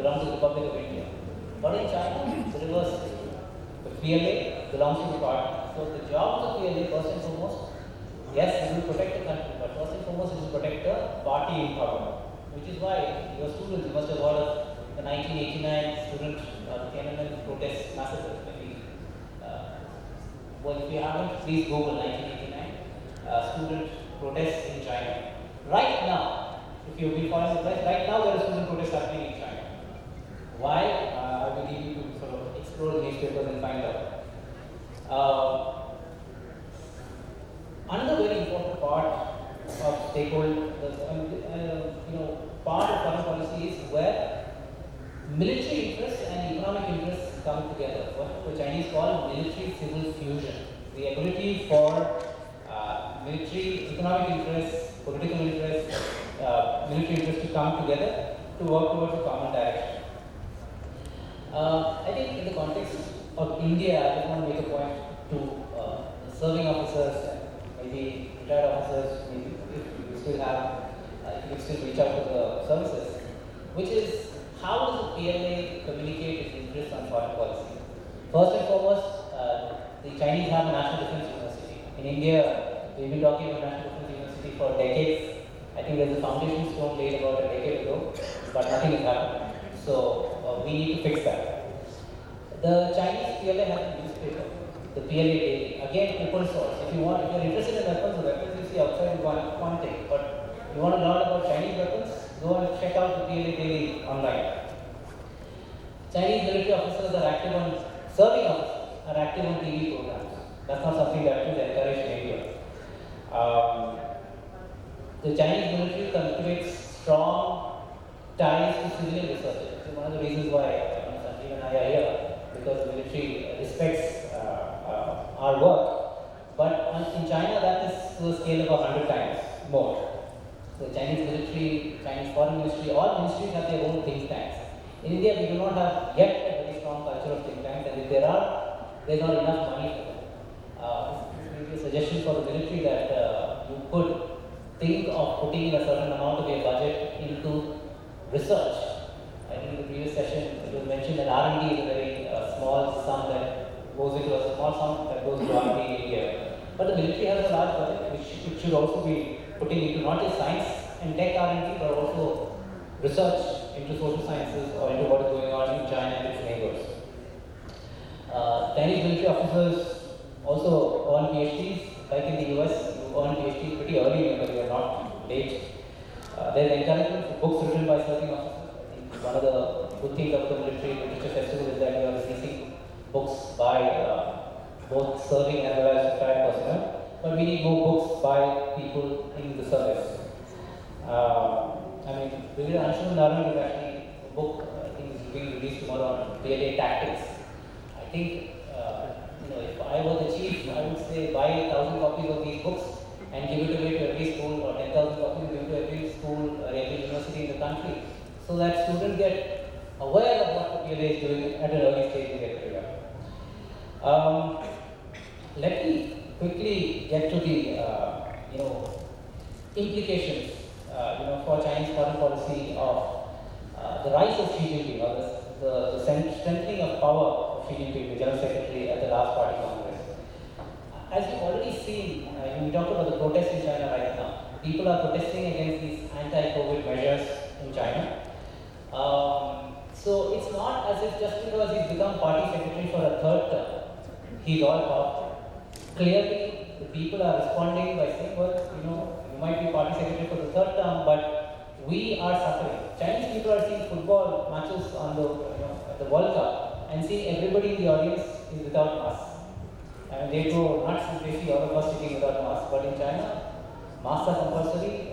belong to the Republic of India. But in China, it's the reverse. The PLA belongs to the party. So the job of the PLA, first and foremost, yes, it will protect the country, but first and foremost, it will protect the party in power. Which is why your students, you must have heard of the 1989 student Tiananmen protest massacre. Maybe, well, if you haven't, please Google 1989 student protests in China. Right now, if you've been following the press, right now there are student protests happening in China. Why? I will leave you to sort of explore the newspapers and find out. Another very important part of stakeholder, part of foreign policy is where military interests and economic interests come together. What the Chinese call military-civil fusion. The ability for military, economic interests, political interests, military interests to come together to work towards a common direction. I think in the context of India, I just want to make a point to serving officers, maybe retired officers, maybe if you still have, you can still reach out to the services, which is how does the PLA communicate its interests on foreign policy? First and foremost, the Chinese have a national defense university. In India, we've been talking about national defense university for decades. I think there's a foundation stone laid about a decade ago, but nothing has happened. So we need to fix that. The Chinese PLA has a newspaper, the PLA Daily. Again, open source. If you're interested in weapons, the weapons you see outside is one thing. But you want to learn about Chinese weapons, go and check out the PLA Daily online. Chinese military officers are active on, serving officers are active on TV programs. That's not something that is encouraged in India. The Chinese military cultivates strong ties to civilian research. So one of the reasons why Sanjeev and I are here, because the military respects our work. But in China, that is to a scale of 100 times more. So Chinese military, Chinese foreign ministry, all ministries have their own think tanks. In India, we do not have yet a very strong culture of think tanks, and if there are, there's not enough money for them. Maybe a suggestion for the military that you could think of putting in a certain amount of your budget into research. I think in the previous session it was mentioned that R&D is a very small sum that goes into a small sum that goes into R&D in India. But the military has a large budget which it should also be putting into not just science and tech R&D but also research into social sciences or into what is going on in China and its neighbors. Chinese military officers also earn PhDs. Like in the US, you earn PhD pretty early in your career, not late. There's encouragement for books written by serving officers. I think one of the good things of the military literature festival is that you are releasing books by both serving as well as retired personnel. But we need more books by people in the service. Brigadier Anshuman Narang is actually a book I think is being released tomorrow on PLA tactics. I think if I were the chief, I would say buy 1,000 copies of these books and give it away to every school, or 10,000 copies give it to every school or every university in the country, so that students get aware of what the PLA is doing at an early stage in their career. Let me quickly get to the implications for Chinese foreign policy of the rise of Xi Jinping, or the strengthening of power of Xi Jinping, the General Secretary at the last Party Congress. As you've already seen, we talked about the protests in China right now. People are protesting against these anti-COVID measures in China. So it's not as if just because he's become Party Secretary for a third term, he's all powerful. Clearly, the people are responding by saying, well, you might be Party Secretary for the third term, but we are suffering. Chinese people are seeing football matches on the World Cup and seeing everybody in the audience is without masks. And they go nuts if they see all of us sitting without masks. But in China, masks are compulsory,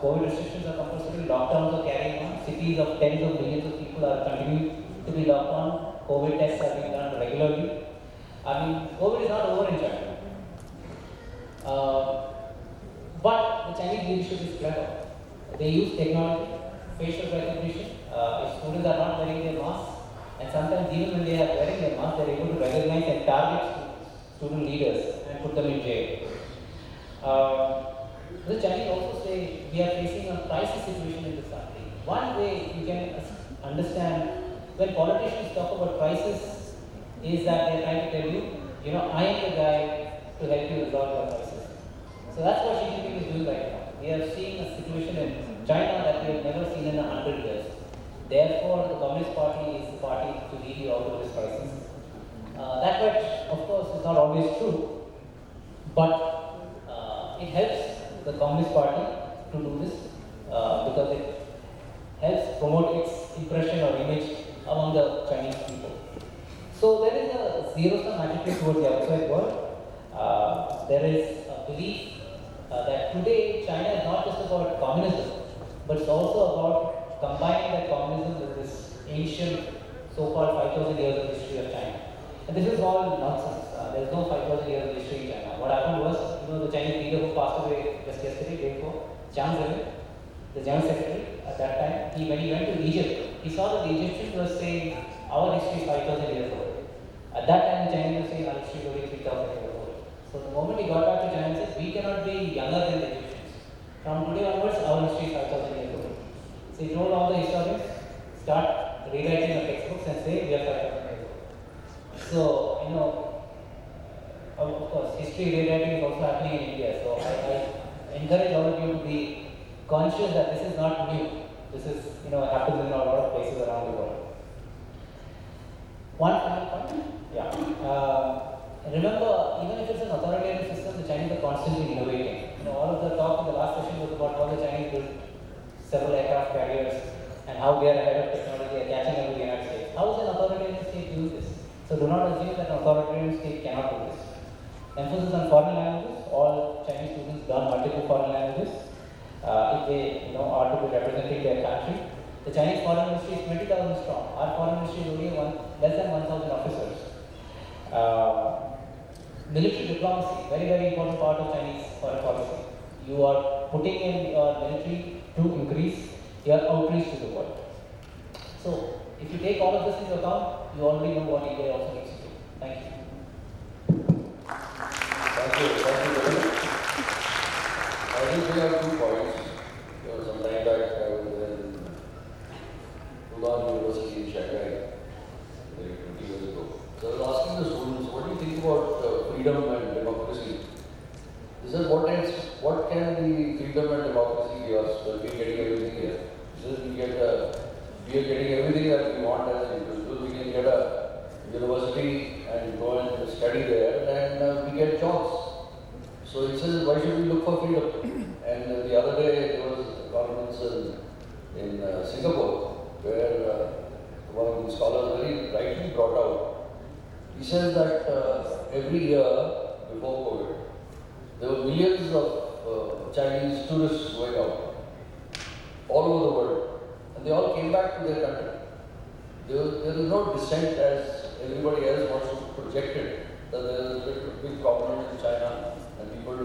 COVID restrictions are compulsory, lockdowns are carrying on, cities of tens of millions of people are continuing to be locked down, COVID tests are being done regularly. COVID is not over in China. But the Chinese leadership is clever. They use technology, facial recognition. If students are not wearing their masks, and sometimes even when they are wearing their masks, they are able to recognize and target student leaders and put them in jail. The Chinese also say we are facing a crisis situation in this country. One way you can understand when politicians talk about crisis, is that they're trying to tell you, I am the guy to help you resolve your crisis. So that's what Xi Jinping is doing right now. We are seeing a situation in China that we have never seen in 100 years. Therefore, the Communist Party is the party to lead you out of this crisis. That much, of course, is not always true, but it helps the Communist Party to do this because it helps promote its impression or image among the Chinese people. So there is a zero-sum attitude towards the outside world. There is a belief that today China is not just about communism, but it's also about combining that communism with this ancient so-called 5,000 years of history of China. And this is all nonsense. There is no 5,000 years of history in China. What happened was, the Chinese leader who passed away just yesterday, day before, Jiang Zemin, the General Secretary at that time, when he went to Egypt, he saw that the Egyptians were saying, our history is 5,000 years old. At that time, the Chinese were saying, our history is only 3,000 years old. So the moment he got back to China, he said, we cannot be younger than the Egyptians. From today onwards, our history is 5,000 years old. So he told all the historians, start rewriting the textbooks and say, we are 5,000 years old. So, of course, history rewriting is also happening in India. So I encourage all of you to be conscious that this is not new. This is, happens in a lot of places around the world. One final point. Yeah. Remember, even if it's an authoritarian system, the Chinese are constantly innovating. All of the talk in the last session was about how the Chinese built several aircraft carriers and how they are ahead of technology and catching up with the United States. How is an authoritarian state do this? So do not assume that an authoritarian state cannot do this. Emphasis on foreign languages. All Chinese students learn multiple foreign languages if they are to be representing their country. The Chinese foreign ministry is 20,000 strong. Our foreign ministry is only less than 1,000 officers. Military diplomacy, very, very important part of Chinese foreign policy. You are putting in your military to increase your outreach to the world. So, if you take all of this into account, you already know what India also needs to do. Thank you. Thank you. I think we have 2 points. Some time back, I was in Fudan University in Shanghai, like 20 years ago. So I was asking the students, what do you think about freedom and democracy? They said, what can the freedom and democracy give us? Well, we are getting everything here. We are getting everything that we want as individuals. We can get a university and go and study there, and we get jobs. So it says, why should we look for freedom? And the other day there was a conference in Singapore where one of the scholars very rightly brought out. He says that every year before COVID, there were millions of Chinese tourists going out all over the world, and they all came back to their country. There is no dissent as everybody else wants to project it, that there is a big problem in China and people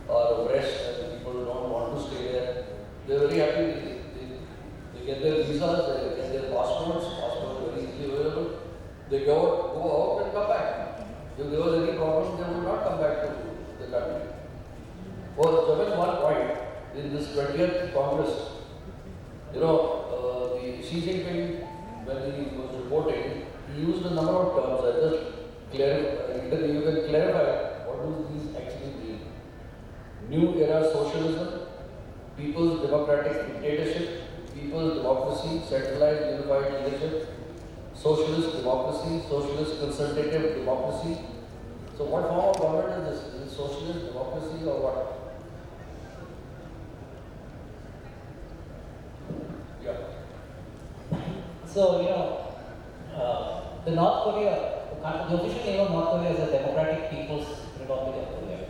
are oppressed and people don't want to stay there. They are very happy. They get their visas, they get their passports very easily available. They go out and come back. If there was any problem, they would not come back to the country. For just one point, in this 20th Congress, the Xi Jinping, when he was reporting, he used a number of terms. I just you can clarify what do these actually mean. New era socialism, people's democratic dictatorship, people's democracy, centralized unified leadership, socialist democracy, socialist consultative democracy. So what form of government is this? Is it socialist democracy or what? Yeah. So, the North Korea, the official name of North Korea is the Democratic People's Republic of Korea.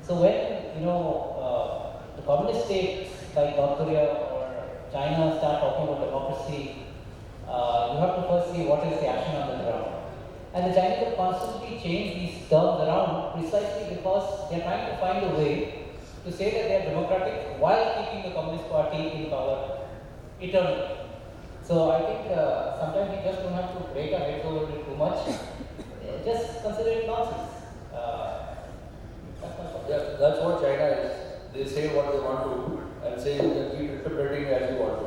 So when, the communist states like North Korea or China start talking about democracy, you have to first see what is the action on the ground. And the Chinese have constantly changed these terms around precisely because they are trying to find a way to say that they are democratic while keeping the Communist Party in power eternally. So I think sometimes we just don't have to break our heads over it too much. Just consider it nonsense. Yeah, that's what China is. They say what they want to and say you can keep interpreting as you want to.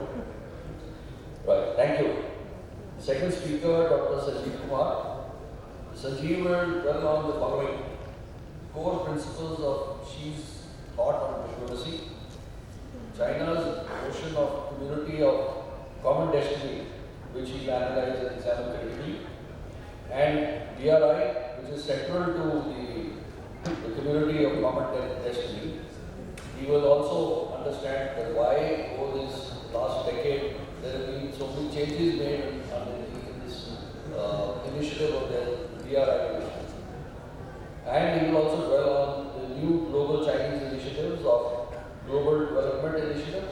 Right. Thank you. second speaker, Dr. Sanjeev Kumar. Sanjeev will dwell on the following core principles of Xi's thought on diplomacy, China's notion of community of common destiny, which he analyzed and examined critically, and BRI, which is central to the community of common destiny. He will also understand that why over this last decade there have been so many changes made in this initiative of the BRI initiative. And he will also dwell on the new global Chinese initiatives of Global Development Initiative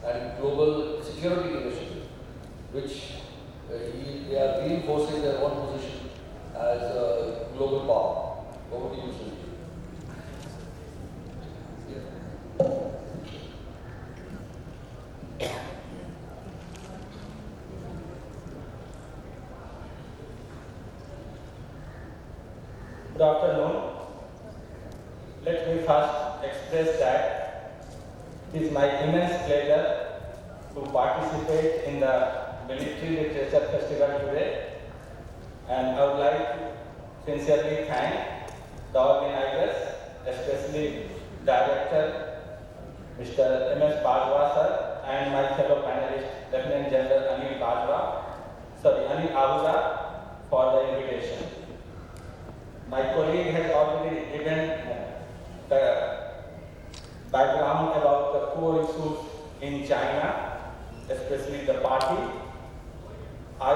and Global Security Initiative, which they are reinforcing their own position as a global power. Over to you, Sanjeev. Good afternoon. Let me first express that it is my immense pleasure to participate in the Military Literature Festival today, and I would like to sincerely thank the organizers, especially Director Mr. M.S. Bajwa sir and my fellow panelist Lieutenant General Anil Ahuja for the invitation. My colleague has already given the background about the core issues in China, especially the party